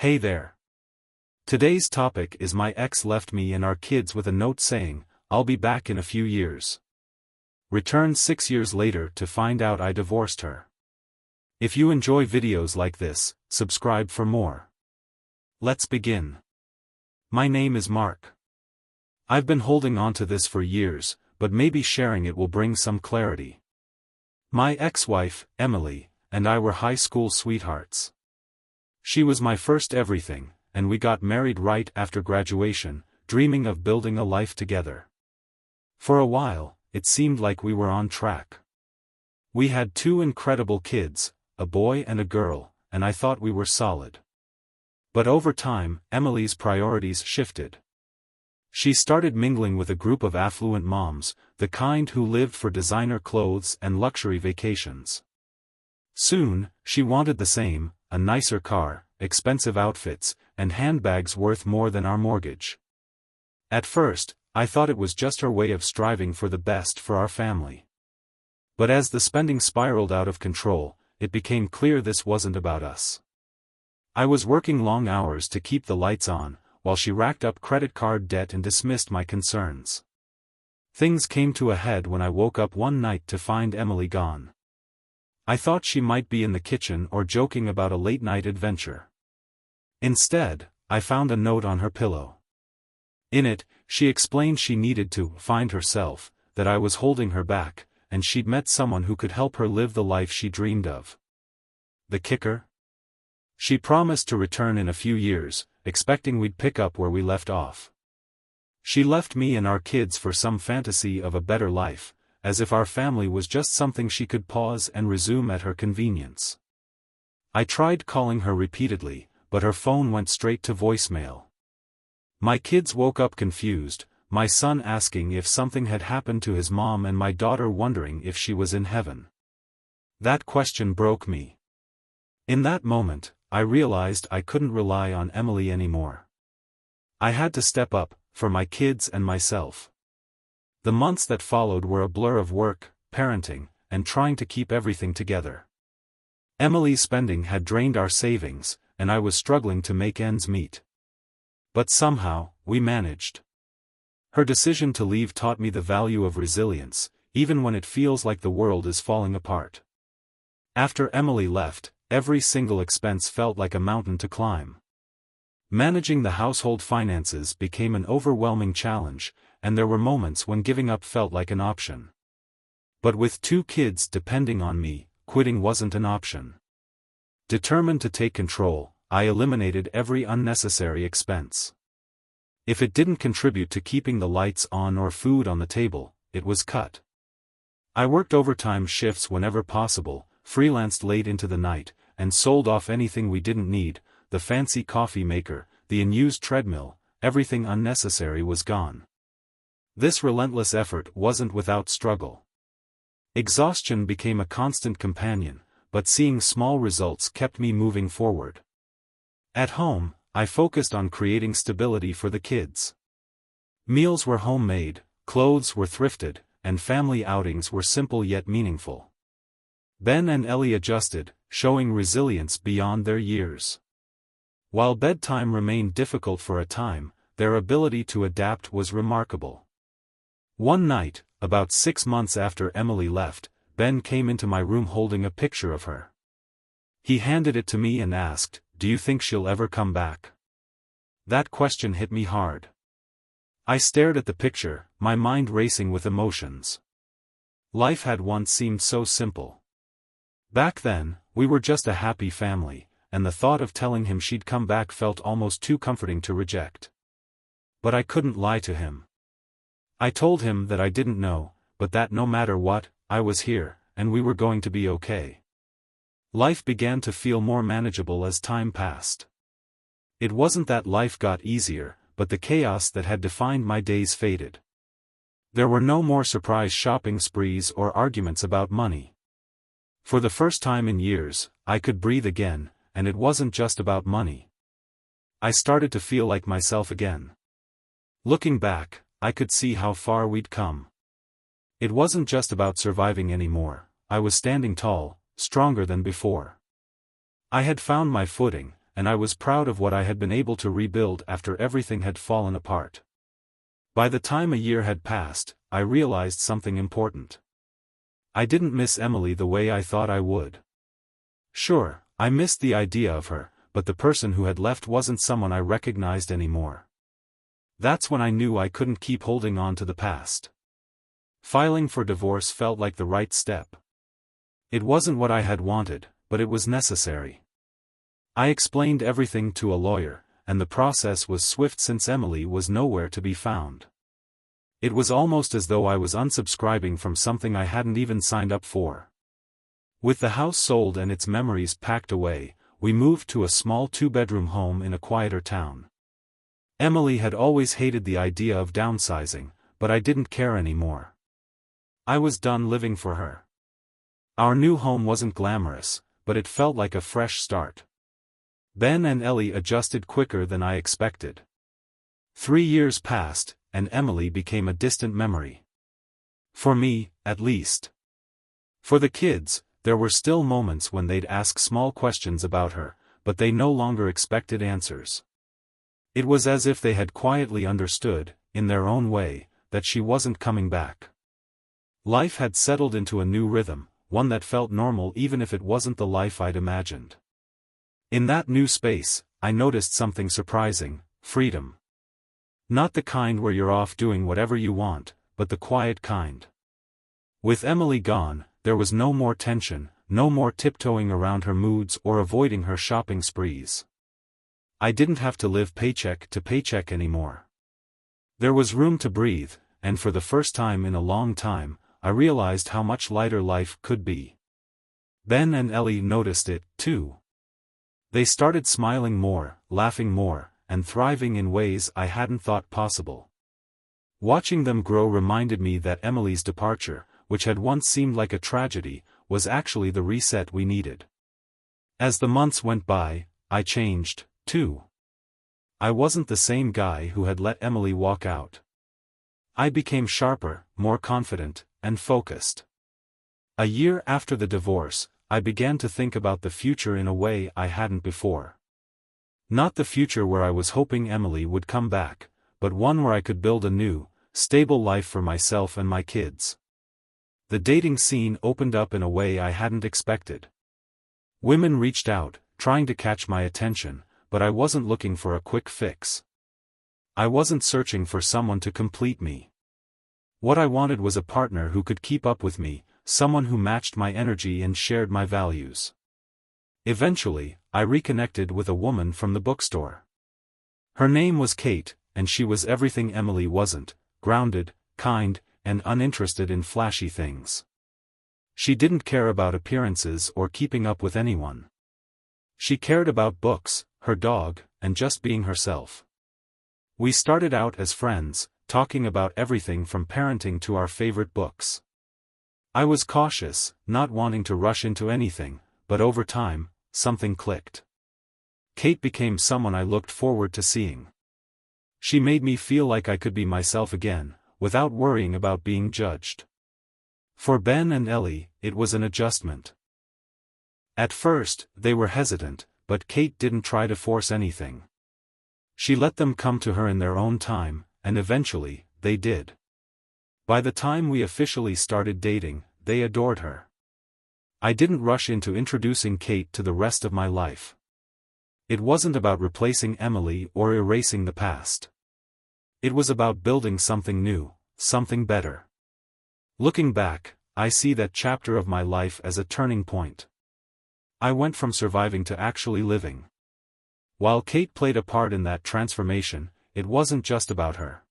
Hey there. Today's topic is my ex left me and our kids with a note saying, "I'll be back in a few years." Returned 6 years later to find out I divorced her. If you enjoy videos like this, subscribe for more. Let's begin. My name is Mark. I've been holding on to this for years, but maybe sharing it will bring some clarity. My ex-wife, Emily, and I were high school sweethearts. She was my first everything, and we got married right after graduation, dreaming of building a life together. For a while, it seemed like we were on track. We had 2 incredible kids, a boy and a girl, and I thought we were solid. But over time, Emily's priorities shifted. She started mingling with a group of affluent moms, the kind who lived for designer clothes and luxury vacations. Soon, she wanted the same, a nicer car, expensive outfits, and handbags worth more than our mortgage. At first, I thought it was just her way of striving for the best for our family. But as the spending spiraled out of control, it became clear this wasn't about us. I was working long hours to keep the lights on, while she racked up credit card debt and dismissed my concerns. Things came to a head when I woke up one night to find Emily gone. I thought she might be in the kitchen or joking about a late-night adventure. Instead, I found a note on her pillow. In it, she explained she needed to find herself, that I was holding her back, and she'd met someone who could help her live the life she dreamed of. The kicker? She promised to return in a few years, expecting we'd pick up where we left off. She left me and our kids for some fantasy of a better life, as if our family was just something she could pause and resume at her convenience. I tried calling her repeatedly, but her phone went straight to voicemail. My kids woke up confused, my son asking if something had happened to his mom and my daughter wondering if she was in heaven. That question broke me. In that moment, I realized I couldn't rely on Emily anymore. I had to step up, for my kids and myself. The months that followed were a blur of work, parenting, and trying to keep everything together. Emily's spending had drained our savings, and I was struggling to make ends meet. But somehow, we managed. Her decision to leave taught me the value of resilience, even when it feels like the world is falling apart. After Emily left, every single expense felt like a mountain to climb. Managing the household finances became an overwhelming challenge, and there were moments when giving up felt like an option. But with 2 kids depending on me, quitting wasn't an option. Determined to take control, I eliminated every unnecessary expense. If it didn't contribute to keeping the lights on or food on the table, it was cut. I worked overtime shifts whenever possible, freelanced late into the night, and sold off anything we didn't need, the fancy coffee maker, the unused treadmill, everything unnecessary was gone. This relentless effort wasn't without struggle. Exhaustion became a constant companion, but seeing small results kept me moving forward. At home, I focused on creating stability for the kids. Meals were homemade, clothes were thrifted, and family outings were simple yet meaningful. Ben and Ellie adjusted, showing resilience beyond their years. While bedtime remained difficult for a time, their ability to adapt was remarkable. One night, about 6 months after Emily left, Ben came into my room holding a picture of her. He handed it to me and asked, "Do you think she'll ever come back?" That question hit me hard. I stared at the picture, my mind racing with emotions. Life had once seemed so simple. Back then, we were just a happy family, and the thought of telling him she'd come back felt almost too comforting to reject. But I couldn't lie to him. I told him that I didn't know, but that no matter what, I was here, and we were going to be okay. Life began to feel more manageable as time passed. It wasn't that life got easier, but the chaos that had defined my days faded. There were no more surprise shopping sprees or arguments about money. For the first time in years, I could breathe again, and it wasn't just about money. I started to feel like myself again. Looking back, I could see how far we'd come. It wasn't just about surviving anymore, I was standing tall, stronger than before. I had found my footing, and I was proud of what I had been able to rebuild after everything had fallen apart. By the time a year had passed, I realized something important. I didn't miss Emily the way I thought I would. Sure, I missed the idea of her, but the person who had left wasn't someone I recognized anymore. That's when I knew I couldn't keep holding on to the past. Filing for divorce felt like the right step. It wasn't what I had wanted, but it was necessary. I explained everything to a lawyer, and the process was swift since Emily was nowhere to be found. It was almost as though I was unsubscribing from something I hadn't even signed up for. With the house sold and its memories packed away, we moved to a small 2-bedroom home in a quieter town. Emily had always hated the idea of downsizing, but I didn't care anymore. I was done living for her. Our new home wasn't glamorous, but it felt like a fresh start. Ben and Ellie adjusted quicker than I expected. 3 years passed, and Emily became a distant memory. For me, at least. For the kids, there were still moments when they'd ask small questions about her, but they no longer expected answers. It was as if they had quietly understood, in their own way, that she wasn't coming back. Life had settled into a new rhythm, one that felt normal even if it wasn't the life I'd imagined. In that new space, I noticed something surprising: freedom. Not the kind where you're off doing whatever you want, but the quiet kind. With Emily gone, there was no more tension, no more tiptoeing around her moods or avoiding her shopping sprees. I didn't have to live paycheck to paycheck anymore. There was room to breathe, and for the first time in a long time, I realized how much lighter life could be. Ben and Ellie noticed it, too. They started smiling more, laughing more, and thriving in ways I hadn't thought possible. Watching them grow reminded me that Emily's departure, which had once seemed like a tragedy, was actually the reset we needed. As the months went by, I changed, too. I wasn't the same guy who had let Emily walk out. I became sharper, more confident, and focused. A year after the divorce, I began to think about the future in a way I hadn't before. Not the future where I was hoping Emily would come back, but one where I could build a new, stable life for myself and my kids. The dating scene opened up in a way I hadn't expected. Women reached out, trying to catch my attention, but I wasn't looking for a quick fix. I wasn't searching for someone to complete me. What I wanted was a partner who could keep up with me, someone who matched my energy and shared my values. Eventually, I reconnected with a woman from the bookstore. Her name was Kate, and she was everything Emily wasn't: grounded, kind, and uninterested in flashy things. She didn't care about appearances or keeping up with anyone. She cared about books, her dog, and just being herself. We started out as friends, talking about everything from parenting to our favorite books. I was cautious, not wanting to rush into anything, but over time, something clicked. Kate became someone I looked forward to seeing. She made me feel like I could be myself again, without worrying about being judged. For Ben and Ellie, it was an adjustment. At first, they were hesitant, but Kate didn't try to force anything. She let them come to her in their own time, and eventually, they did. By the time we officially started dating, they adored her. I didn't rush into introducing Kate to the rest of my life. It wasn't about replacing Emily or erasing the past. It was about building something new, something better. Looking back, I see that chapter of my life as a turning point. I went from surviving to actually living. While Kate played a part in that transformation, it wasn't just about her.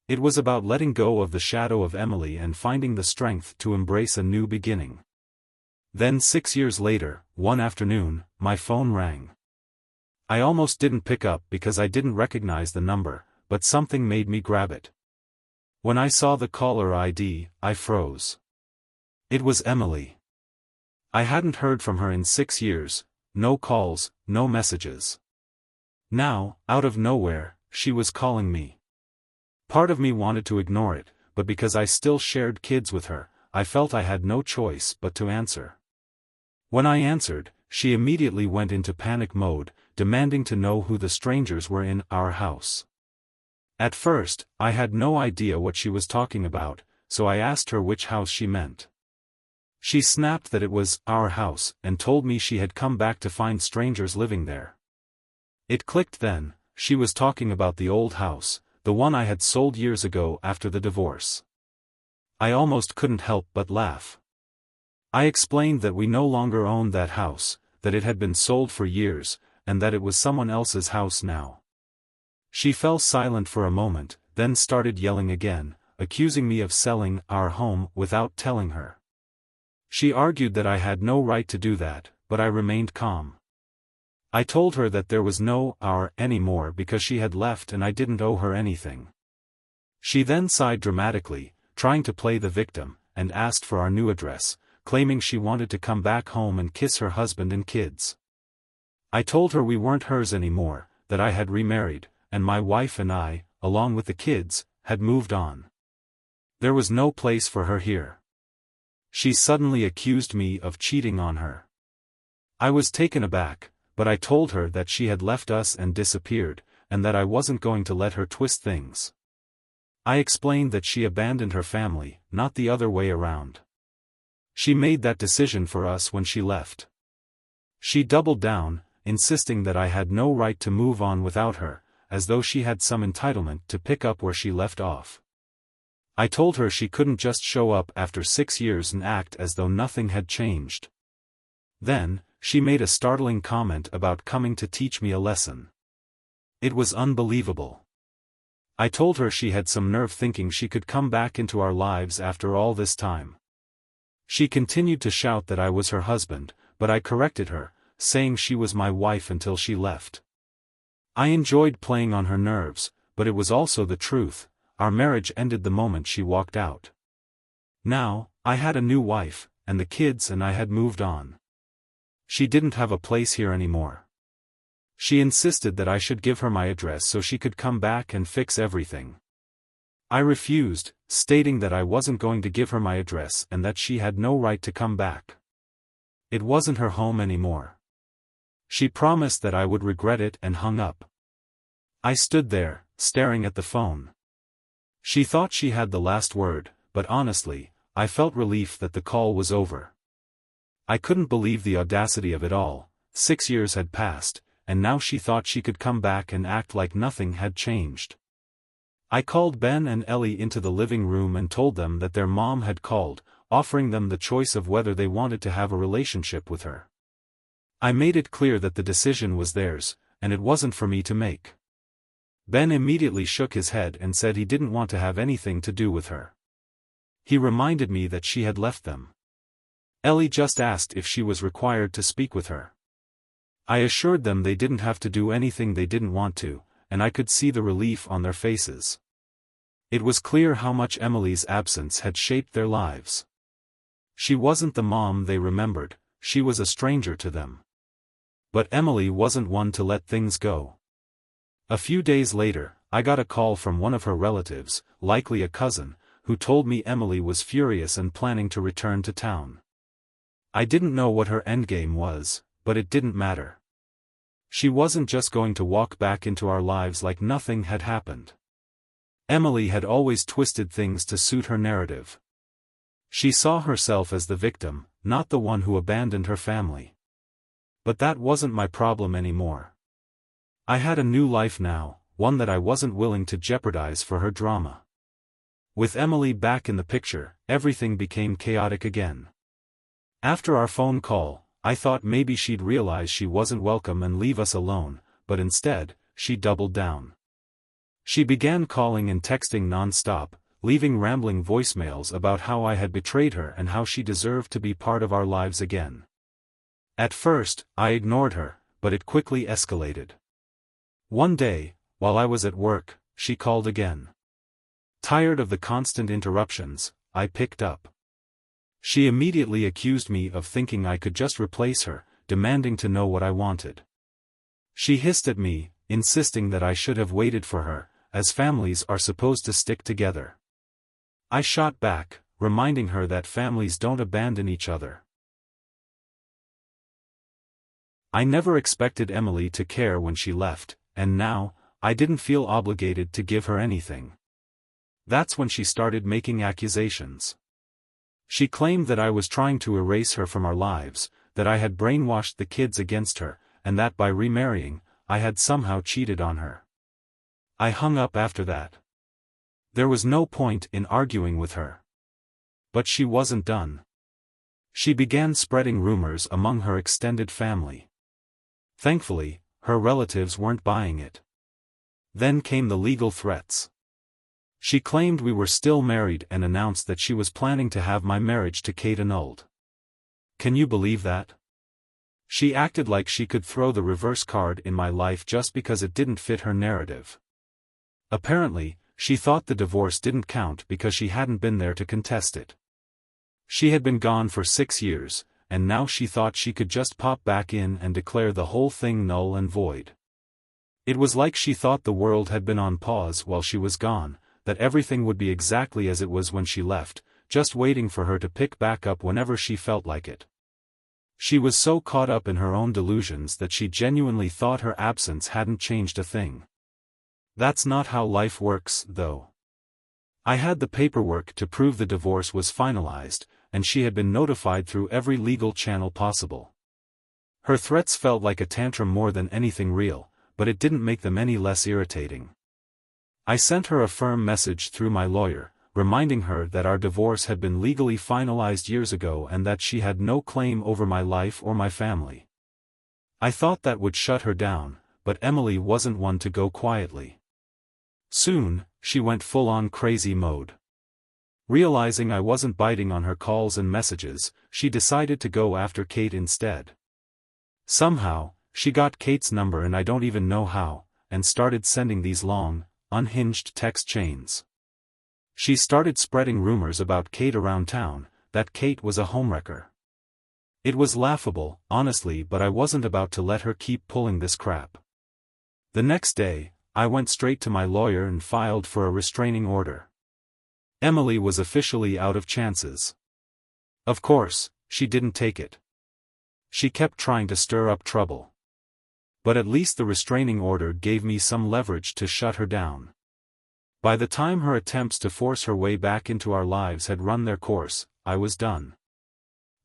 It was about letting go of the shadow of Emily and finding the strength to embrace a new beginning. Then 6 years later, one afternoon, my phone rang. I almost didn't pick up because I didn't recognize the number, but something made me grab it. When I saw the caller ID, I froze. It was Emily. I hadn't heard from her in 6 years, no calls, no messages. Now, out of nowhere, she was calling me. Part of me wanted to ignore it, but because I still shared kids with her, I felt I had no choice but to answer. When I answered, she immediately went into panic mode, demanding to know who the strangers were in our house. At first, I had no idea what she was talking about, so I asked her which house she meant. She snapped that it was our house and told me she had come back to find strangers living there. It clicked then, she was talking about the old house, the one I had sold years ago after the divorce. I almost couldn't help but laugh. I explained that we no longer owned that house, that it had been sold for years, and that it was someone else's house now. She fell silent for a moment, then started yelling again, accusing me of selling our home without telling her. She argued that I had no right to do that, but I remained calm. I told her that there was no our anymore because she had left and I didn't owe her anything. She then sighed dramatically, trying to play the victim, and asked for our new address, claiming she wanted to come back home and kiss her husband and kids. I told her we weren't hers anymore, that I had remarried, and my wife and I, along with the kids, had moved on. There was no place for her here. She suddenly accused me of cheating on her. I was taken aback, but I told her that she had left us and disappeared, and that I wasn't going to let her twist things. I explained that she abandoned her family, not the other way around. She made that decision for us when she left. She doubled down, insisting that I had no right to move on without her, as though she had some entitlement to pick up where she left off. I told her she couldn't just show up after 6 years and act as though nothing had changed. Then, she made a startling comment about coming to teach me a lesson. It was unbelievable. I told her she had some nerve thinking she could come back into our lives after all this time. She continued to shout that I was her husband, but I corrected her, saying she was my wife until she left. I enjoyed playing on her nerves, but it was also the truth. Our marriage ended the moment she walked out. Now, I had a new wife, and the kids and I had moved on. She didn't have a place here anymore. She insisted that I should give her my address so she could come back and fix everything. I refused, stating that I wasn't going to give her my address and that she had no right to come back. It wasn't her home anymore. She promised that I would regret it and hung up. I stood there, staring at the phone. She thought she had the last word, but honestly, I felt relief that the call was over. I couldn't believe the audacity of it all. 6 years had passed, and now she thought she could come back and act like nothing had changed. I called Ben and Ellie into the living room and told them that their mom had called, offering them the choice of whether they wanted to have a relationship with her. I made it clear that the decision was theirs, and it wasn't for me to make. Ben immediately shook his head and said he didn't want to have anything to do with her. He reminded me that she had left them. Ellie just asked if she was required to speak with her. I assured them they didn't have to do anything they didn't want to, and I could see the relief on their faces. It was clear how much Emily's absence had shaped their lives. She wasn't the mom they remembered, she was a stranger to them. But Emily wasn't one to let things go. A few days later, I got a call from one of her relatives, likely a cousin, who told me Emily was furious and planning to return to town. I didn't know what her endgame was, but it didn't matter. She wasn't just going to walk back into our lives like nothing had happened. Emily had always twisted things to suit her narrative. She saw herself as the victim, not the one who abandoned her family. But that wasn't my problem anymore. I had a new life now, one that I wasn't willing to jeopardize for her drama. With Emily back in the picture, everything became chaotic again. After our phone call, I thought maybe she'd realize she wasn't welcome and leave us alone, but instead, she doubled down. She began calling and texting non-stop, leaving rambling voicemails about how I had betrayed her and how she deserved to be part of our lives again. At first, I ignored her, but it quickly escalated. One day, while I was at work, she called again. Tired of the constant interruptions, I picked up. She immediately accused me of thinking I could just replace her, demanding to know what I wanted. She hissed at me, insisting that I should have waited for her, as families are supposed to stick together. I shot back, reminding her that families don't abandon each other. I never expected Emily to care when she left, and now, I didn't feel obligated to give her anything. That's when she started making accusations. She claimed that I was trying to erase her from our lives, that I had brainwashed the kids against her, and that by remarrying, I had somehow cheated on her. I hung up after that. There was no point in arguing with her. But she wasn't done. She began spreading rumors among her extended family. Thankfully, her relatives weren't buying it. Then came the legal threats. She claimed we were still married and announced that she was planning to have my marriage to Kate annulled. Can you believe that? She acted like she could throw the reverse card in my life just because it didn't fit her narrative. Apparently, she thought the divorce didn't count because she hadn't been there to contest it. She had been gone for 6 years, and now she thought she could just pop back in and declare the whole thing null and void. It was like she thought the world had been on pause while she was gone, that everything would be exactly as it was when she left, just waiting for her to pick back up whenever she felt like it. She was so caught up in her own delusions that she genuinely thought her absence hadn't changed a thing. That's not how life works, though. I had the paperwork to prove the divorce was finalized, and she had been notified through every legal channel possible. Her threats felt like a tantrum more than anything real, but it didn't make them any less irritating. I sent her a firm message through my lawyer, reminding her that our divorce had been legally finalized years ago and that she had no claim over my life or my family. I thought that would shut her down, but Emily wasn't one to go quietly. Soon, she went full-on crazy mode. Realizing I wasn't biting on her calls and messages, she decided to go after Kate instead. Somehow, she got Kate's number and I don't even know how, and started sending these long, unhinged text chains. She started spreading rumors about Kate around town, that Kate was a homewrecker. It was laughable, honestly, but I wasn't about to let her keep pulling this crap. The next day, I went straight to my lawyer and filed for a restraining order. Emily was officially out of chances. Of course, she didn't take it. She kept trying to stir up trouble. But at least the restraining order gave me some leverage to shut her down. By the time her attempts to force her way back into our lives had run their course, I was done.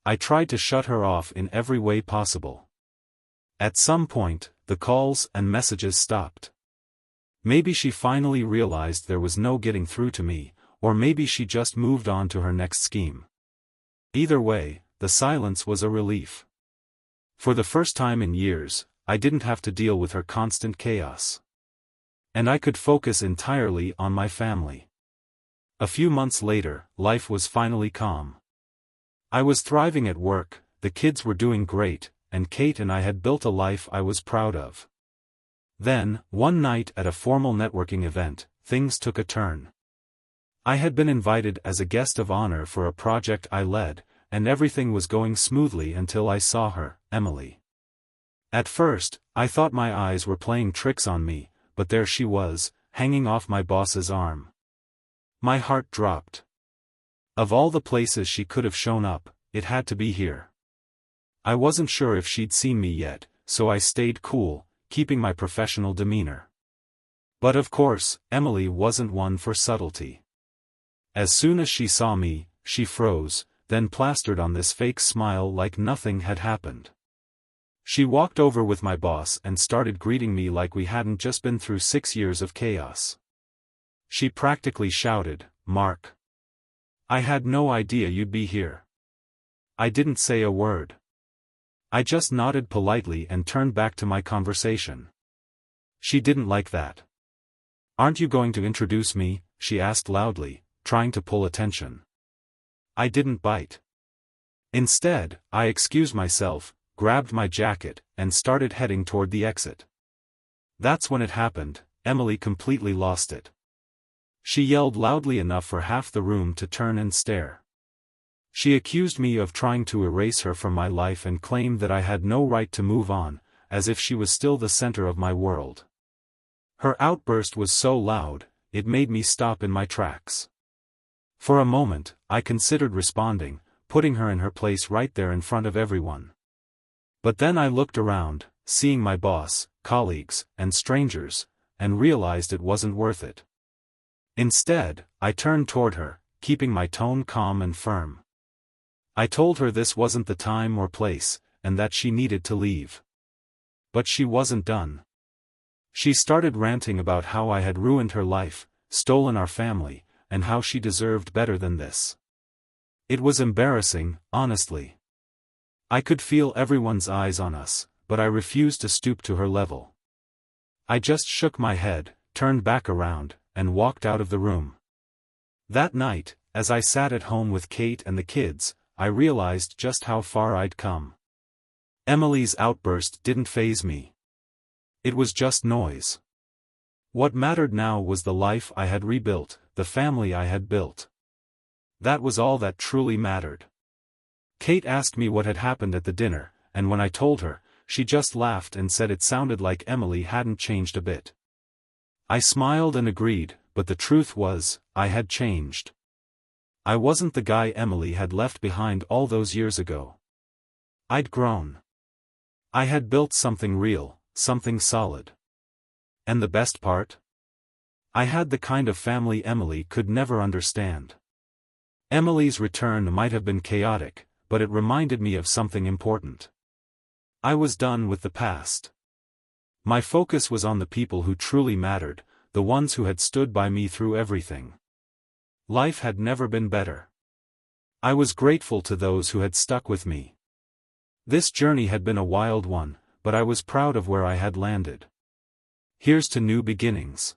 I tried to shut her off in every way possible. At some point, the calls and messages stopped. Maybe she finally realized there was no getting through to me, or maybe she just moved on to her next scheme. Either way, the silence was a relief. For the first time in years, I didn't have to deal with her constant chaos. And I could focus entirely on my family. A few months later, life was finally calm. I was thriving at work, the kids were doing great, and Kate and I had built a life I was proud of. Then, one night at a formal networking event, things took a turn. I had been invited as a guest of honor for a project I led, and everything was going smoothly until I saw her, Emily. At first, I thought my eyes were playing tricks on me, but there she was, hanging off my boss's arm. My heart dropped. Of all the places she could have shown up, it had to be here. I wasn't sure if she'd seen me yet, so I stayed cool, keeping my professional demeanor. But of course, Emily wasn't one for subtlety. As soon as she saw me, she froze, then plastered on this fake smile like nothing had happened. She walked over with my boss and started greeting me like we hadn't just been through 6 years of chaos. She practically shouted, "Mark. I had no idea you'd be here." I didn't say a word. I just nodded politely and turned back to my conversation. She didn't like that. "Aren't you going to introduce me?" she asked loudly, trying to pull attention. I didn't bite. Instead, I excused myself, grabbed my jacket, and started heading toward the exit. That's when it happened. Emily completely lost it. She yelled loudly enough for half the room to turn and stare. She accused me of trying to erase her from my life and claimed that I had no right to move on, as if she was still the center of my world. Her outburst was so loud, it made me stop in my tracks. For a moment, I considered responding, putting her in her place right there in front of everyone. But then I looked around, seeing my boss, colleagues, and strangers, and realized it wasn't worth it. Instead, I turned toward her, keeping my tone calm and firm. I told her this wasn't the time or place, and that she needed to leave. But she wasn't done. She started ranting about how I had ruined her life, stolen our family, and how she deserved better than this. It was embarrassing, honestly. I could feel everyone's eyes on us, but I refused to stoop to her level. I just shook my head, turned back around, and walked out of the room. That night, as I sat at home with Kate and the kids, I realized just how far I'd come. Emily's outburst didn't faze me. It was just noise. What mattered now was the life I had rebuilt, the family I had built. That was all that truly mattered. Kate asked me what had happened at the dinner, and when I told her, she just laughed and said it sounded like Emily hadn't changed a bit. I smiled and agreed, but the truth was, I had changed. I wasn't the guy Emily had left behind all those years ago. I'd grown. I had built something real, something solid. And the best part? I had the kind of family Emily could never understand. Emily's return might have been chaotic, but it reminded me of something important. I was done with the past. My focus was on the people who truly mattered, the ones who had stood by me through everything. Life had never been better. I was grateful to those who had stuck with me. This journey had been a wild one, but I was proud of where I had landed. Here's to new beginnings.